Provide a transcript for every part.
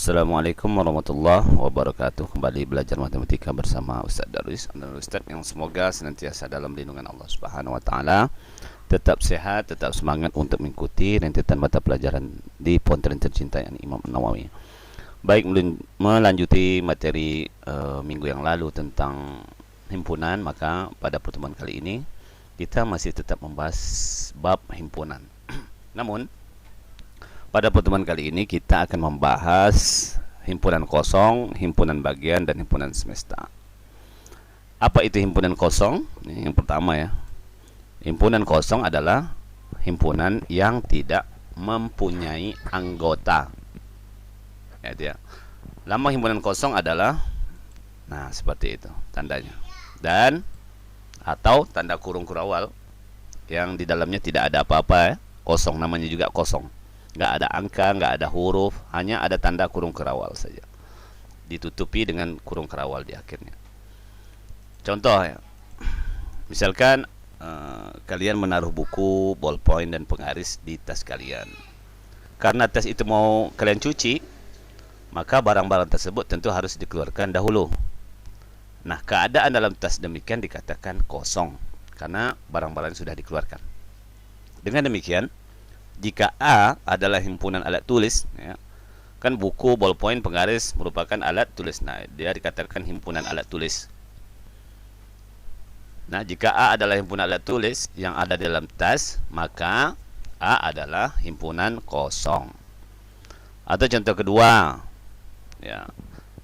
Assalamualaikum warahmatullahi wabarakatuh. Kembali belajar matematika bersama Ustaz Darwis, Ustaz yang semoga senantiasa dalam lindungan Allah Subhanahu wa taala, tetap sehat, tetap semangat untuk mengikuti rentetan mata pelajaran di Pontren tercinta yang Imam Nawawi. Baik, melanjuti materi minggu yang lalu tentang himpunan, maka pada pertemuan kali ini kita masih tetap membahas bab himpunan. Namun pada pertemuan kali ini kita akan membahas himpunan kosong, himpunan bagian, dan himpunan semesta. Apa itu himpunan kosong? Ini yang pertama ya. Himpunan kosong adalah himpunan yang tidak mempunyai anggota. Ya, dia. Lambang himpunan kosong adalah, nah seperti itu tandanya. Dan atau tanda kurung kurawal yang di dalamnya tidak ada apa-apa ya. Kosong, namanya juga kosong. Nggak ada angka, nggak ada huruf, hanya ada tanda kurung kerawal saja, ditutupi dengan kurung kerawal di akhirnya. Contoh ya, misalkan kalian menaruh buku, ballpoint, dan penggaris di tas kalian. Karena tas itu mau kalian cuci, maka barang-barang tersebut tentu harus dikeluarkan dahulu. Nah, keadaan dalam tas demikian dikatakan kosong, karena barang-barang sudah dikeluarkan. Dengan demikian, jika A adalah himpunan alat tulis, ya, kan buku, ballpoint, penggaris merupakan alat tulis. Nah, dia dikatakan himpunan alat tulis. Nah, jika A adalah himpunan alat tulis yang ada dalam tas, maka A adalah himpunan kosong. Atau contoh kedua, ya,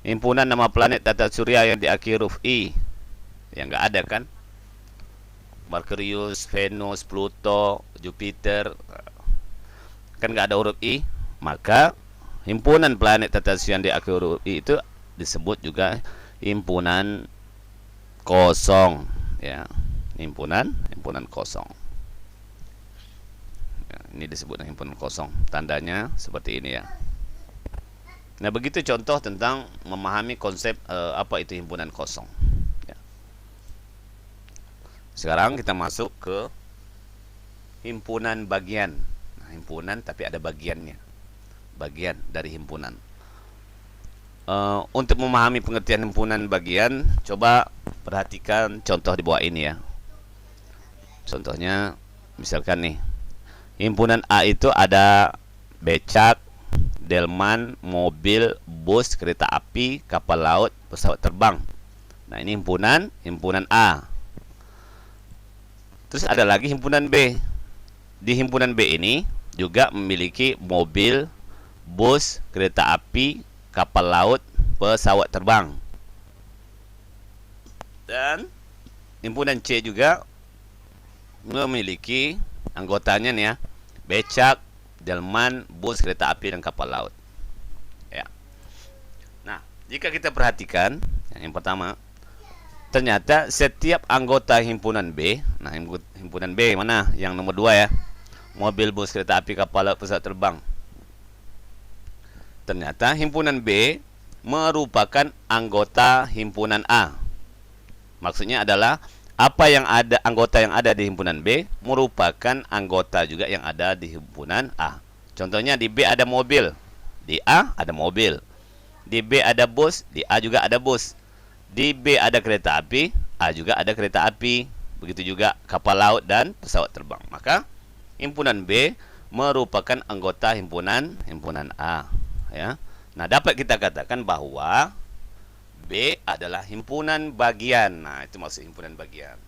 himpunan nama planet tata surya yang diakhiri huruf I, yang nggak ada kan? Merkurius, Venus, Pluto, Jupiter, kan nggak ada huruf I, maka himpunan planet tata surya yang diakhiri huruf I itu disebut juga himpunan kosong, ya, himpunan kosong. Ya, ini disebut himpunan kosong, tandanya seperti ini ya. Nah, begitu contoh tentang memahami konsep apa itu himpunan kosong. Ya. Sekarang kita masuk ke himpunan bagian. Himpunan tapi ada bagiannya, bagian dari himpunan. Untuk memahami pengertian himpunan bagian, coba perhatikan contoh di bawah ini ya. Contohnya misalkan nih, himpunan A itu ada becak, delman, mobil, bus, kereta api, kapal laut, pesawat terbang. Nah, ini himpunan A. Terus ada lagi himpunan B. Di himpunan B ini juga memiliki mobil, bus, kereta api, kapal laut, pesawat terbang. Dan himpunan C juga memiliki anggotanya nih ya, becak, delman, bus, kereta api, dan kapal laut. Ya. Nah, jika kita perhatikan, yang pertama, ternyata setiap anggota himpunan B, nah himpunan B mana? Yang nomor 2 ya. Mobil, bus, kereta api, kapal laut, pesawat terbang. Ternyata himpunan B merupakan anggota himpunan A. Maksudnya adalah apa yang ada, anggota yang ada di himpunan B merupakan anggota juga yang ada di himpunan A. Contohnya di B ada mobil, di A ada mobil. Di B ada bus, di A juga ada bus. Di B ada kereta api, A juga ada kereta api. Begitu juga kapal laut dan pesawat terbang. Maka himpunan B merupakan anggota himpunan A, ya. Nah, dapat kita katakan bahwa B adalah himpunan bagian. Nah, itu maksud himpunan bagian.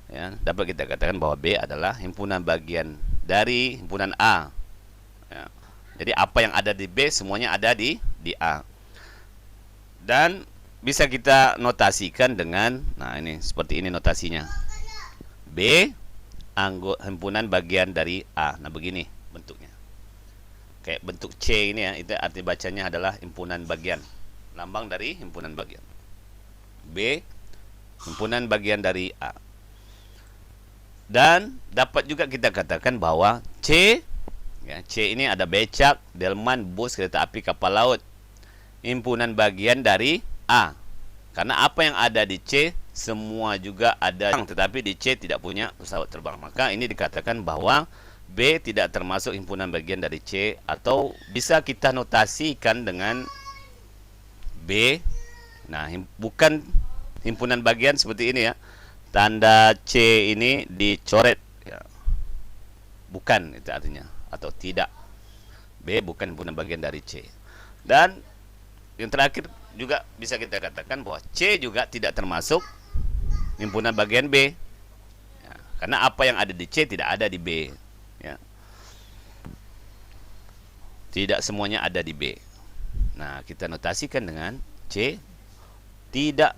Ya, dapat kita katakan bahwa B adalah himpunan bagian dari himpunan A. Ya. Jadi apa yang ada di B semuanya ada di A. Dan bisa kita notasikan dengan, nah ini seperti ini notasinya. B himpunan bagian dari A. Nah, begini bentuknya. Kayak bentuk C ini ya, itu arti bacanya adalah himpunan bagian. Lambang dari himpunan bagian. B himpunan bagian dari A. Dan dapat juga kita katakan bahwa C, ya, C ini ada becak, delman, bus, kereta api, kapal laut. Himpunan bagian dari A. Karena apa yang ada di C semua juga ada, tetapi di C tidak punya pesawat terbang. Maka ini dikatakan bahwa B tidak termasuk himpunan bagian dari C, atau bisa kita notasikan dengan B. Nah, bukan himpunan bagian seperti ini ya. Tanda C ini dicoret ya. Bukan itu artinya, atau tidak. B bukan himpunan bagian dari C. Dan yang terakhir juga bisa kita katakan bahwa C juga tidak termasuk himpunan bagian B ya, karena apa yang ada di C tidak ada di B ya. Tidak semuanya ada di B. Nah, kita notasikan dengan C tidak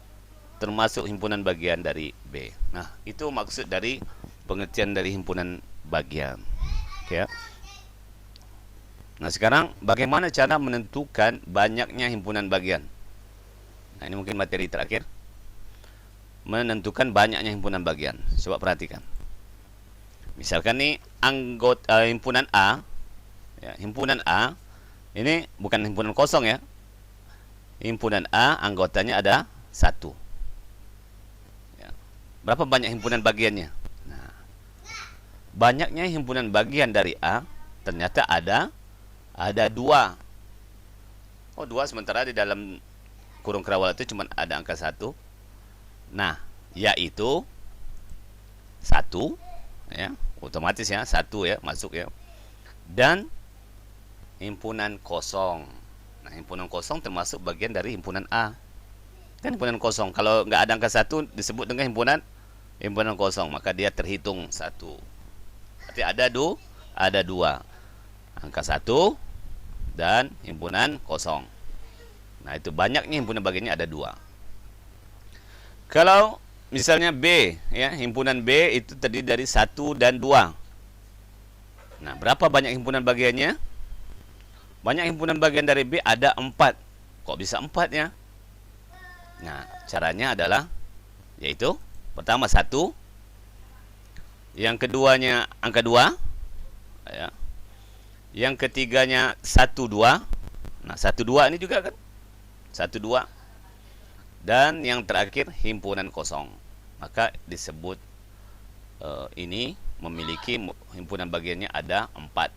termasuk himpunan bagian dari B. Nah, itu maksud dari pengertian dari himpunan bagian. Oke ya. Nah, sekarang bagaimana cara menentukan banyaknya himpunan bagian? Nah, ini mungkin materi terakhir. Menentukan banyaknya himpunan bagian. Coba perhatikan. Misalkan nih anggota himpunan A, ya, himpunan A ini bukan himpunan kosong ya. Himpunan A anggotanya ada 1. Ya. Berapa banyak himpunan bagiannya? Nah, banyaknya himpunan bagian dari A ternyata ada 2. Oh, 2 sementara di dalam kurung kerawal itu cuma ada angka 1. Nah, yaitu 1 ya, otomatis ya 1 ya masuk ya. Dan himpunan kosong. Nah, himpunan kosong termasuk bagian dari himpunan A. Kan himpunan kosong kalau nggak ada angka 1 disebut dengan himpunan kosong, maka dia terhitung 1. Berarti ada 2. Angka 1 dan himpunan kosong. Nah, itu banyaknya himpunan bagiannya ada 2. Kalau misalnya B ya, himpunan B itu terdiri dari 1 dan 2. Nah, berapa banyak himpunan bagiannya? Banyak himpunan bagian dari B ada 4. Kok bisa 4 ya? Nah, caranya adalah yaitu pertama 1, yang keduanya angka 2 ya. Yang ketiganya 1 2. Nah, 1 2 ini juga kan 1 2. Dan yang terakhir himpunan kosong. Maka disebut ini memiliki himpunan bagiannya ada 4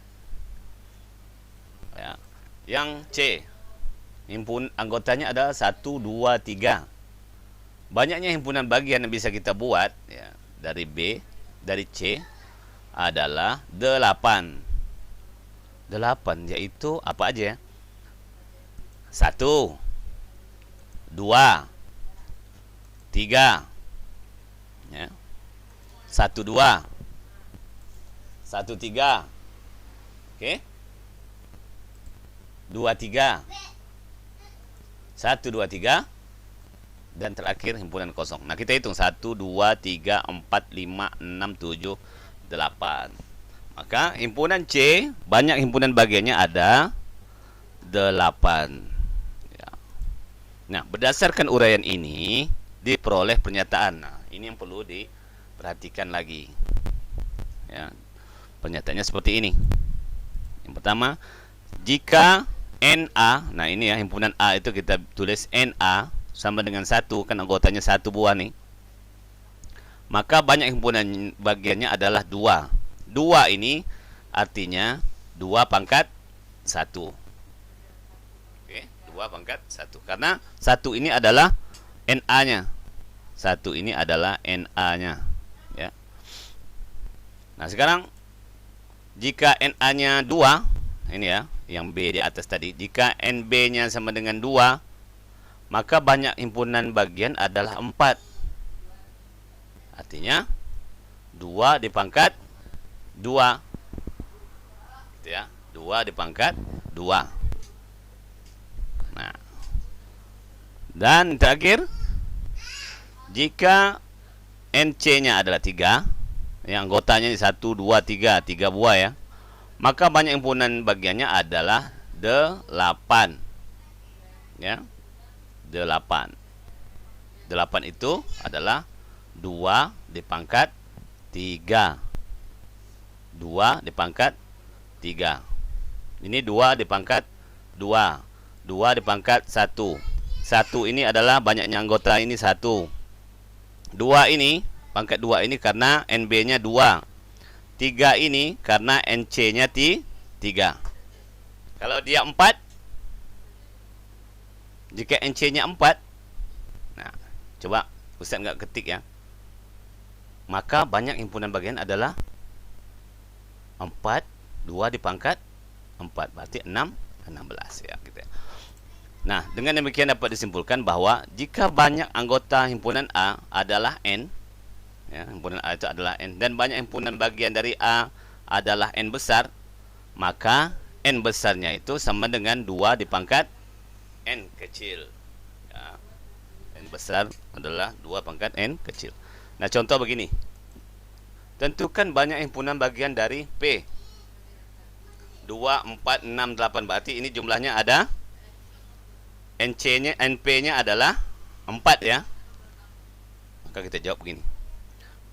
ya. Yang C, anggotanya ada 1 2 3. Banyaknya himpunan bagian yang bisa kita buat ya, dari B, dari C adalah 8. 8 yaitu apa aja ya? 1 2 3 ya. 1 2 1 3. Oke. 2 3. 1 2 3. Dan terakhir himpunan kosong. Nah, kita hitung 1 2 3 4 5 6 7 8. Maka himpunan C banyak himpunan bagiannya ada 8 ya. Nah, berdasarkan uraian ini diperoleh pernyataan. Nah, ini yang perlu diperhatikan lagi ya. Pernyataannya seperti ini. Yang pertama, jika NA, nah ini ya, himpunan A itu kita tulis NA sama dengan 1, kan anggotanya 1 buah nih. Maka banyak himpunan bagiannya adalah 2. 2 ini artinya 2 pangkat 1. Oke, 2 pangkat 1. Karena 1 ini adalah NA-nya. 1 ini adalah NA-nya ya. Nah, sekarang jika NA-nya 2, ini ya, yang B di atas tadi, jika NB-nya sama dengan 2, maka banyak himpunan bagian adalah 4. Artinya 2 dipangkat 2 gitu ya, 2 dipangkat 2. Nah, dan terakhir, jika NC-nya adalah 3, yang anggotanya 1 2 3, 3 buah ya, maka banyak himpunan bagiannya adalah 8 ya. 8 itu adalah 2 dipangkat 3. 2 dipangkat 3. Ini 2 dipangkat 2. 2 dipangkat 1. 1 ini adalah banyaknya anggota ini 1. 2 ini, pangkat 2 ini karena NB-nya 2. 3 ini karena NC-nya 3. Kalau dia 4, jika NC-nya 4, nah, coba Ustaz enggak ketik ya. Maka banyak himpunan bagian adalah 4, 2 dipangkat 4, berarti 16 ya gitu ya. Nah, dengan demikian dapat disimpulkan bahwa jika banyak anggota himpunan A adalah N, ya, himpunan A itu adalah N, dan banyak himpunan bagian dari A adalah N besar, maka N besarnya itu sama dengan 2 dipangkat N kecil. Ya. N besar adalah 2 pangkat N kecil. Nah, contoh begini. Tentukan banyak himpunan bagian dari P. 2, 4, 6, 8. Berarti ini jumlahnya ada NC-nya, NP-nya adalah 4 ya. Maka kita jawab begini.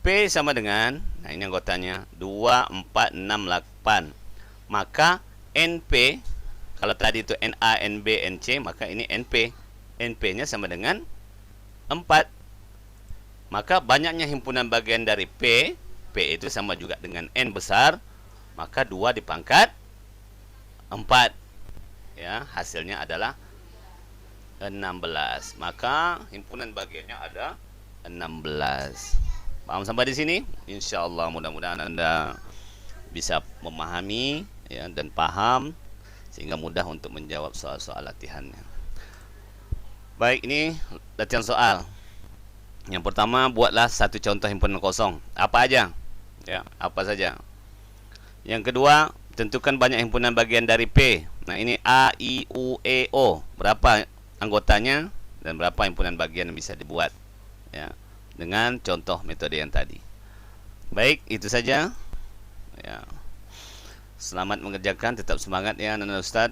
P sama dengan, nah ini anggotanya 2, 4, 6, 8. Maka NP, kalau tadi itu NA, NB, NC, maka ini NP. NP-nya sama dengan 4. Maka banyaknya himpunan bagian dari P, P itu sama juga dengan N besar, maka 2 dipangkat 4. Ya, hasilnya adalah 16. Maka himpunan bagiannya ada 16. Paham sampai di sini? Insyaallah mudah-mudahan Anda bisa memahami ya, dan paham sehingga mudah untuk menjawab soal-soal latihannya. Baik, ini latihan soal. Yang pertama, buatlah satu contoh himpunan kosong. Apa aja? Ya, apa saja. Yang kedua, tentukan banyak himpunan bagian dari P. Nah, ini A, I, U, E, O. Berapa anggotanya dan berapa himpunan bagian yang bisa dibuat? Ya, dengan contoh metode yang tadi. Baik, itu saja. Ya. Selamat mengerjakan, tetap semangat ya anak-anak Ustaz.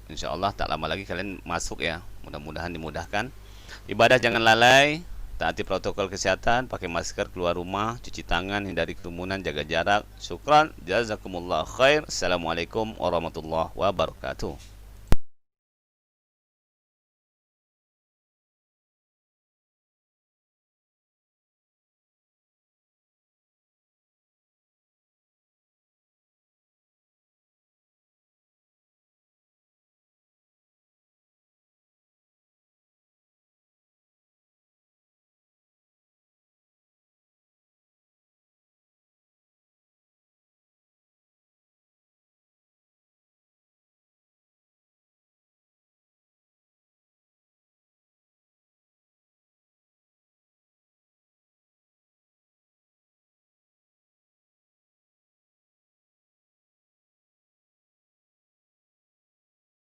InsyaAllah tak lama lagi kalian masuk ya. Mudah-mudahan dimudahkan. Ibadah jangan lalai, taati protokol kesehatan, pakai masker, keluar rumah, cuci tangan, hindari kerumunan, jaga jarak. Syukran, jazakumullah khair. Assalamualaikum warahmatullahi wabarakatuh.